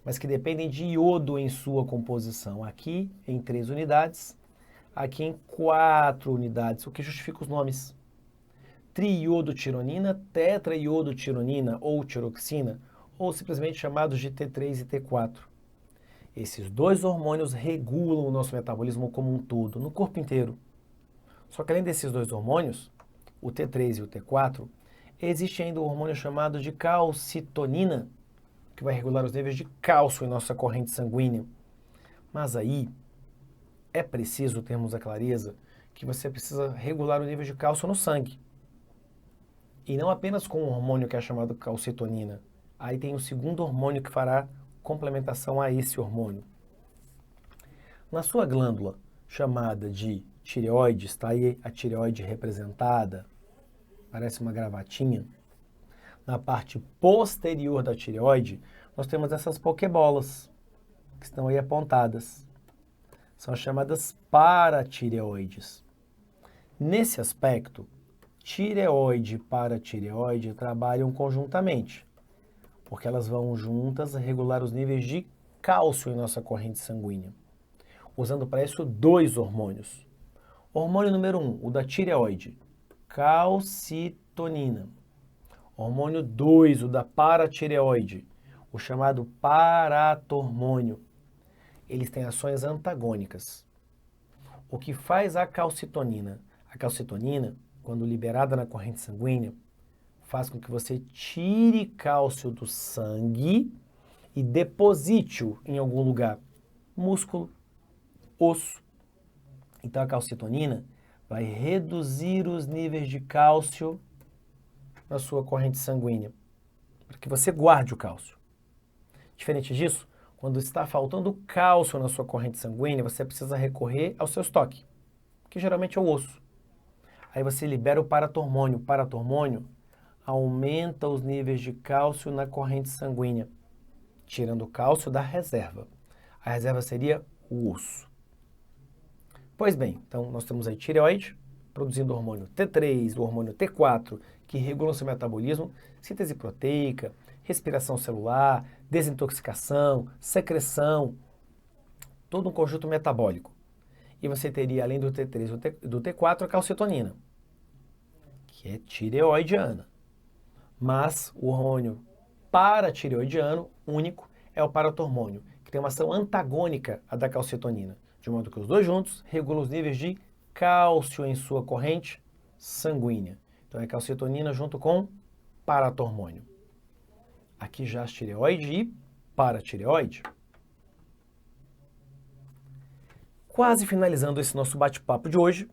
mas que dependem de iodo em sua composição. Aqui em 3 unidades, aqui em 4 unidades, o que justifica os nomes. Triiodotironina, tetraiodotironina ou tiroxina, ou simplesmente chamados de T3 e T4. Esses 2 hormônios regulam o nosso metabolismo como um todo, no corpo inteiro. Só que além desses 2 hormônios, o T3 e o T4, existe ainda um hormônio chamado de calcitonina, que vai regular os níveis de cálcio em nossa corrente sanguínea. Mas aí é preciso termos a clareza que você precisa regular o nível de cálcio no sangue. E não apenas com um hormônio que é chamado calcitonina. Aí tem o segundo hormônio que fará complementação a esse hormônio. Na sua glândula, chamada de tireoide, está aí a tireoide representada, parece uma gravatinha. Na parte posterior da tireoide, nós temos essas pokebolas, que estão aí apontadas. São chamadas paratireoides. Nesse aspecto, tireoide e paratireoide trabalham conjuntamente, porque elas vão juntas regular os níveis de cálcio em nossa corrente sanguínea, usando para isso 2 hormônios. Hormônio número 1, o da tireoide, calcitonina. Hormônio 2, o da paratireoide, o chamado paratormônio. Eles têm ações antagônicas. O que faz a calcitonina? A calcitonina, quando liberada na corrente sanguínea, faz com que você tire cálcio do sangue e deposite-o em algum lugar. Músculo, osso. Então a calcitonina vai reduzir os níveis de cálcio na sua corrente sanguínea, para que você guarde o cálcio. Diferente disso, quando está faltando cálcio na sua corrente sanguínea, você precisa recorrer ao seu estoque, que geralmente é o osso. Aí você libera o paratormônio. O paratormônio aumenta os níveis de cálcio na corrente sanguínea, tirando o cálcio da reserva. A reserva seria o osso. Pois bem, então nós temos aí tireoide, produzindo o hormônio T3, o hormônio T4, que regulam seu metabolismo, síntese proteica, respiração celular, desintoxicação, secreção, todo um conjunto metabólico. e você teria, além do T3 e do T4, a calcitonina, que é tireoidiana. Mas o hormônio paratireoidiano único é o paratormônio, que tem uma ação antagônica à da calcitonina, de modo que os dois juntos regulam os níveis de cálcio em sua corrente sanguínea. Então é calcitonina junto com paratormônio. Aqui já as tireoide e paratireoide. Quase finalizando esse nosso bate-papo de hoje,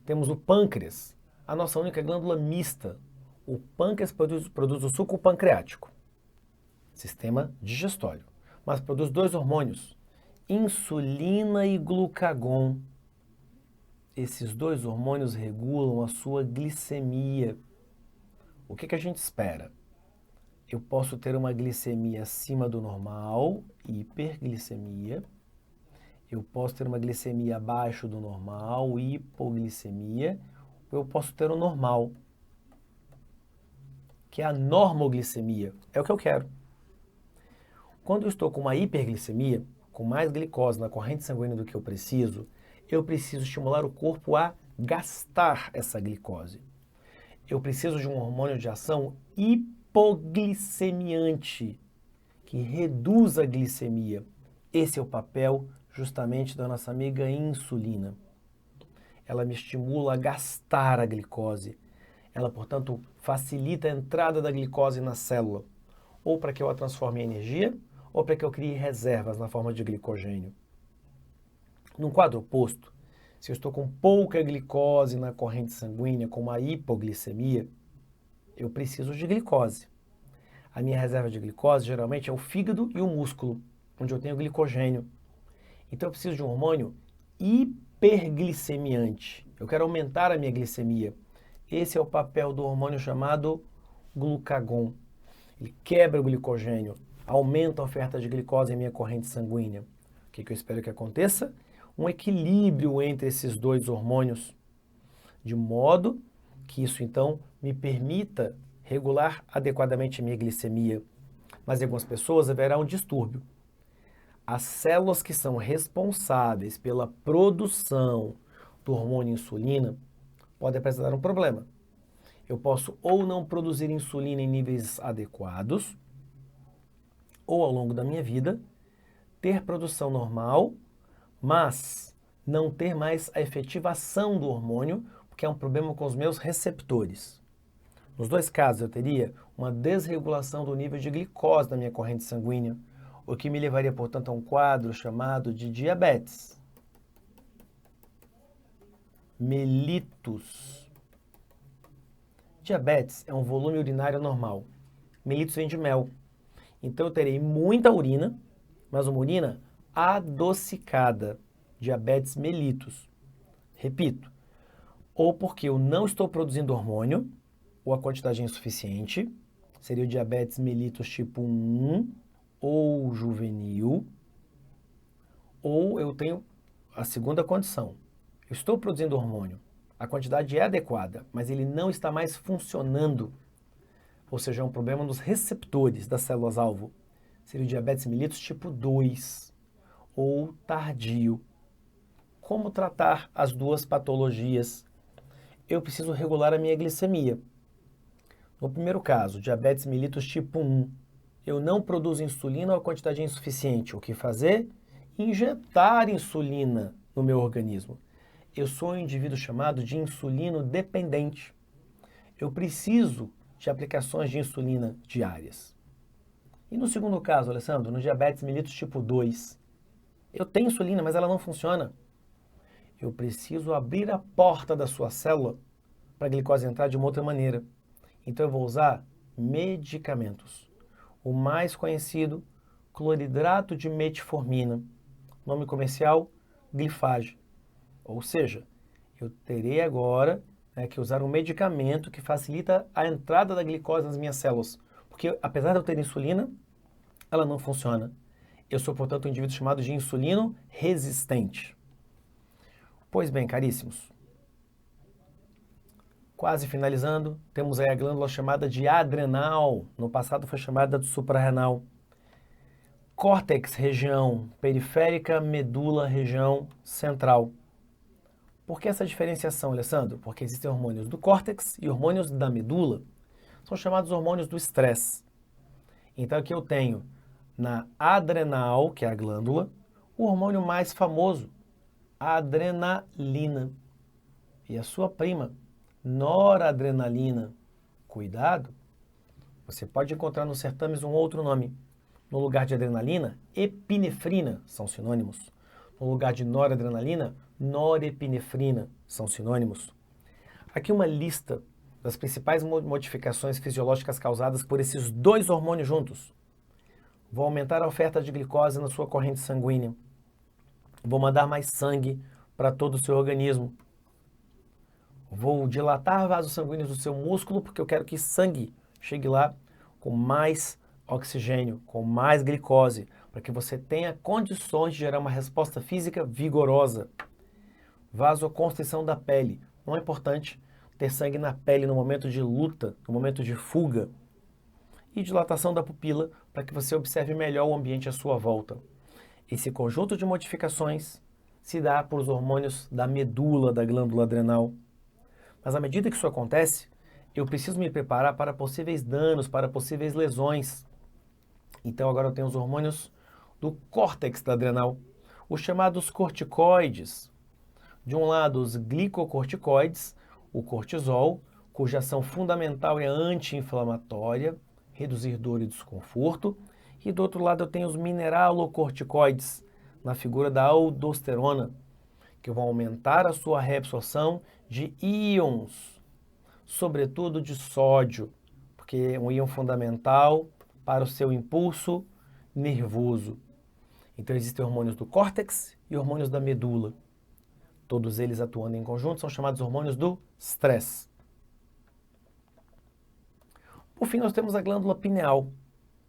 temos o pâncreas, a nossa única glândula mista. O pâncreas produz o suco pancreático, sistema digestório, mas produz dois hormônios, insulina e glucagon. Esses dois hormônios regulam a sua glicemia. O que a gente espera? Eu posso ter uma glicemia acima do normal, hiperglicemia. Eu posso ter uma glicemia abaixo do normal, hipoglicemia. Ou eu posso ter o normal, que é a normoglicemia. É o que eu quero. Quando eu estou com uma hiperglicemia, com mais glicose na corrente sanguínea do que eu preciso estimular o corpo a gastar essa glicose. Eu preciso de um hormônio de ação hipoglicemiante, que reduz a glicemia. Esse é o papel justamente da nossa amiga insulina. Ela me estimula a gastar a glicose. Ela, portanto, facilita a entrada da glicose na célula, ou para que eu a transforme em energia, ou para que eu crie reservas na forma de glicogênio. Num quadro oposto, se eu estou com pouca glicose na corrente sanguínea, com uma hipoglicemia, eu preciso de glicose. A minha reserva de glicose geralmente é o fígado e o músculo, onde eu tenho glicogênio. Então eu preciso de um hormônio hiperglicemiante. Eu quero aumentar a minha glicemia. Esse é o papel do hormônio chamado glucagon. Ele quebra o glicogênio, aumenta a oferta de glicose em minha corrente sanguínea. O que eu espero que aconteça? Um equilíbrio entre esses dois hormônios, de modo que isso então me permita regular adequadamente a minha glicemia. Mas em algumas pessoas haverá um distúrbio. As células que são responsáveis pela produção do hormônio insulina podem apresentar um problema. Eu posso ou não produzir insulina em níveis adequados, ou ao longo da minha vida, ter produção normal, mas não ter mais a efetiva ação do hormônio, porque é um problema com os meus receptores. Nos dois casos, eu teria uma desregulação do nível de glicose na minha corrente sanguínea, o que me levaria, portanto, a um quadro chamado de diabetes mellitus. Diabetes é um volume urinário normal. Mellitus vem de mel. Então eu terei muita urina, mas uma urina adocicada. Diabetes mellitus. Repito, ou porque eu não estou produzindo hormônio, ou a quantidade é insuficiente, seria o diabetes mellitus tipo 1 ou juvenil, ou eu tenho a segunda condição. Eu estou produzindo hormônio, a quantidade é adequada, mas ele não está mais funcionando. Ou seja, é um problema nos receptores das células-alvo. Seria o diabetes mellitus tipo 2 ou tardio. Como tratar as duas patologias? Eu preciso regular a minha glicemia. No primeiro caso, diabetes mellitus tipo 1, eu não produzo insulina ou a quantidade é insuficiente. O que fazer? Injetar insulina no meu organismo. Eu sou um indivíduo chamado de insulino dependente. Eu preciso de aplicações de insulina diárias. E no segundo caso, Alessandro, no diabetes mellitus tipo 2, eu tenho insulina, mas ela não funciona. Eu preciso abrir a porta da sua célula para a glicose entrar de uma outra maneira. Então eu vou usar medicamentos. O mais conhecido, cloridrato de metformina. Nome comercial, Glifage. Ou seja, eu terei agora que usar um medicamento que facilita a entrada da glicose nas minhas células. Porque apesar de eu ter insulina, ela não funciona. Eu sou, portanto, um indivíduo chamado de insulino resistente. Pois bem, caríssimos, quase finalizando, temos aí a glândula chamada de adrenal, no passado foi chamada de suprarrenal. Córtex, região periférica, medula, região central. Por que essa diferenciação, Alessandro? Porque existem hormônios do córtex e hormônios da medula. São chamados hormônios do estresse. Então aqui eu tenho na adrenal, que é a glândula, o hormônio mais famoso, a adrenalina. E a sua prima, noradrenalina. Cuidado, você pode encontrar nos certames um outro nome. No lugar de adrenalina, epinefrina são sinônimos. No lugar de noradrenalina, norepinefrina são sinônimos. Aqui uma lista das principais modificações fisiológicas causadas por esses dois hormônios juntos. Vou aumentar a oferta de glicose na sua corrente sanguínea. Vou mandar mais sangue para todo o seu organismo. Vou dilatar vasos sanguíneos do seu músculo porque eu quero que sangue chegue lá com mais oxigênio, com mais glicose, para que você tenha condições de gerar uma resposta física vigorosa. Vasoconstrição da pele. Não é importante ter sangue na pele no momento de luta, no momento de fuga. E dilatação da pupila, para que você observe melhor o ambiente à sua volta. Esse conjunto de modificações se dá por os hormônios da medula da glândula adrenal. Mas à medida que isso acontece, eu preciso me preparar para possíveis danos, para possíveis lesões. Então agora eu tenho os hormônios do córtex da adrenal, os chamados corticoides. De um lado, os glicocorticoides, o cortisol, cuja ação fundamental é anti-inflamatória, reduzir dor e desconforto. E do outro lado eu tenho os mineralocorticoides, na figura da aldosterona, que vão aumentar a sua reabsorção de íons, sobretudo de sódio, porque é um íon fundamental para o seu impulso nervoso. Então existem hormônios do córtex e hormônios da medula. Todos eles atuando em conjunto são chamados hormônios do estresse. Por fim, nós temos a glândula pineal,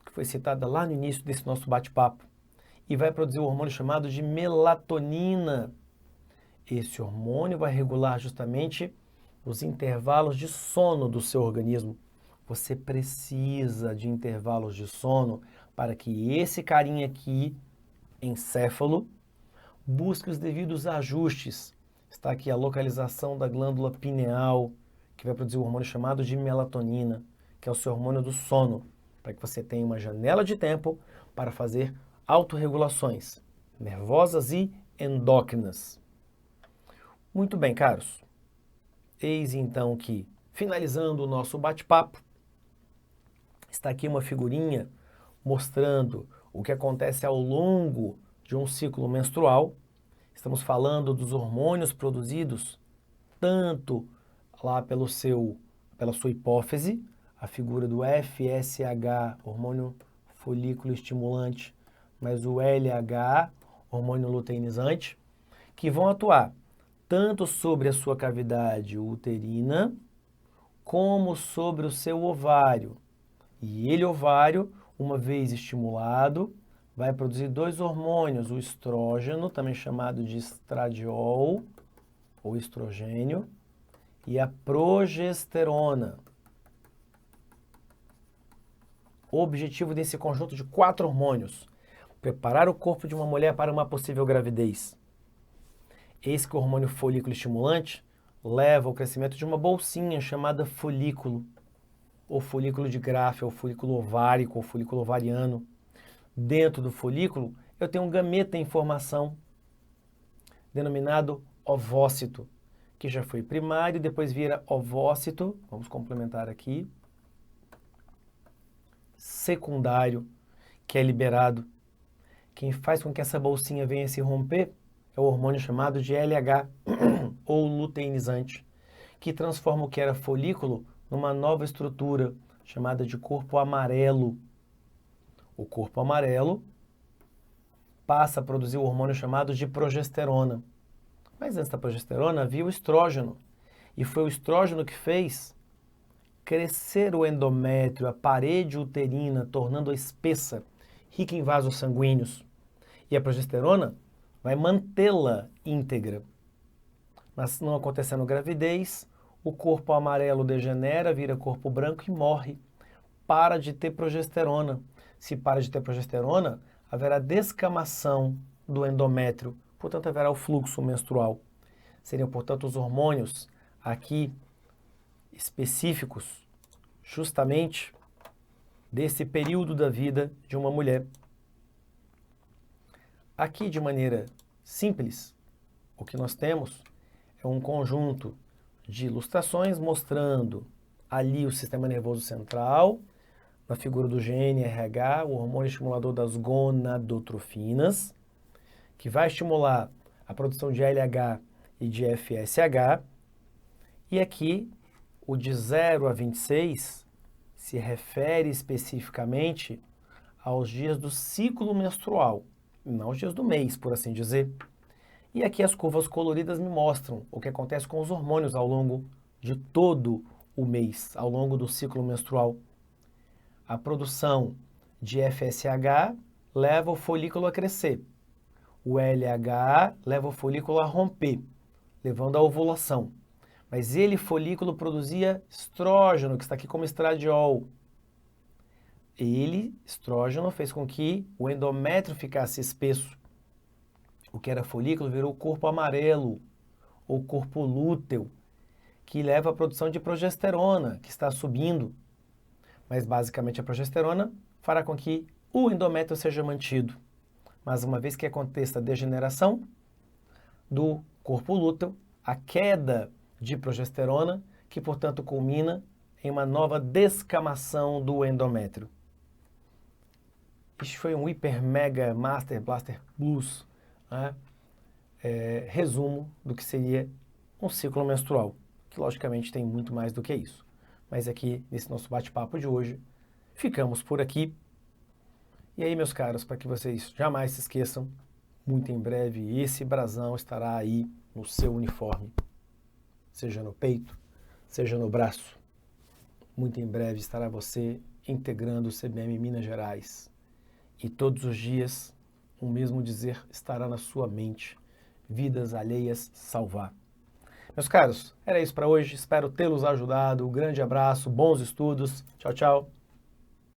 que foi citada lá no início desse nosso bate-papo, e vai produzir um hormônio chamado de melatonina. Esse hormônio vai regular justamente os intervalos de sono do seu organismo. Você precisa de intervalos de sono para que esse carinha aqui, encéfalo, busque os devidos ajustes. Está aqui a localização da glândula pineal, que vai produzir um hormônio chamado de melatonina, que é o seu hormônio do sono, para que você tenha uma janela de tempo para fazer autorregulações nervosas e endócrinas. Muito bem, caros. Eis então que, finalizando o nosso bate-papo, está aqui uma figurinha mostrando o que acontece ao longo de um ciclo menstrual. Estamos falando dos hormônios produzidos tanto lá pela sua hipófise, a figura do FSH, hormônio folículo estimulante, mas o LH, hormônio luteinizante, que vão atuar tanto sobre a sua cavidade uterina, como sobre o seu ovário. E ele, ovário, uma vez estimulado, vai produzir dois hormônios, o estrógeno, também chamado de estradiol, ou estrogênio, e a progesterona. O objetivo desse conjunto de 4 hormônios: preparar o corpo de uma mulher para uma possível gravidez. Eis que o hormônio folículo estimulante leva ao crescimento de uma bolsinha chamada folículo, ou folículo de Graafier, ou folículo ovárico, ou folículo ovariano. Dentro do folículo, eu tenho um gameta em formação, denominado ovócito, que já foi primário, depois vira ovócito, vamos complementar aqui, secundário, que é liberado. Quem faz com que essa bolsinha venha se romper é o hormônio chamado de LH, ou luteinizante, que transforma o que era folículo numa nova estrutura, chamada de corpo amarelo. O corpo amarelo passa a produzir o hormônio chamado de progesterona. Mas antes da progesterona havia o estrógeno, e foi o estrógeno que fez crescer o endométrio, a parede uterina, tornando-a espessa, rica em vasos sanguíneos. E a progesterona vai mantê-la íntegra. Mas não acontecendo gravidez, o corpo amarelo degenera, vira corpo branco e morre. Para de ter progesterona. Se para de ter progesterona, haverá descamação do endométrio, portanto haverá o fluxo menstrual. seriam, portanto, os hormônios aqui específicos, justamente desse período da vida de uma mulher. Aqui, de maneira simples, o que nós temos é um conjunto de ilustrações mostrando ali o sistema nervoso central, na figura do GnRH, o hormônio estimulador das gonadotrofinas, que vai estimular a produção de LH e de FSH. E aqui, o de 0 a 26 se refere especificamente aos dias do ciclo menstrual, não aos dias do mês, por assim dizer. E aqui as curvas coloridas me mostram o que acontece com os hormônios ao longo de todo o mês, ao longo do ciclo menstrual. A produção de FSH leva o folículo a crescer. O LH leva o folículo a romper, levando à ovulação. Mas ele, folículo, produzia estrógeno, que está aqui como estradiol. Ele, estrógeno, fez com que o endométrio ficasse espesso. O que era folículo virou corpo amarelo, ou corpo lúteo, que leva à produção de progesterona, que está subindo. Mas basicamente a progesterona fará com que o endométrio seja mantido. Mas uma vez que aconteça a degeneração do corpo lúteo, a queda de progesterona, que portanto culmina em uma nova descamação do endométrio. Este foi um hiper, mega, master, blaster, plus, né? Resumo do que seria um ciclo menstrual, que logicamente tem muito mais do que isso. Mas aqui, nesse nosso bate-papo de hoje, ficamos por aqui. E aí, meus caros, para que vocês jamais se esqueçam, muito em breve esse brasão estará aí no seu uniforme, seja no peito, seja no braço. Muito em breve estará você integrando o CBM Minas Gerais. E todos os dias, o mesmo dizer estará na sua mente: vidas alheias salvar. Meus caros, era isso para hoje. Espero tê-los ajudado. Um grande abraço, bons estudos. Tchau, tchau.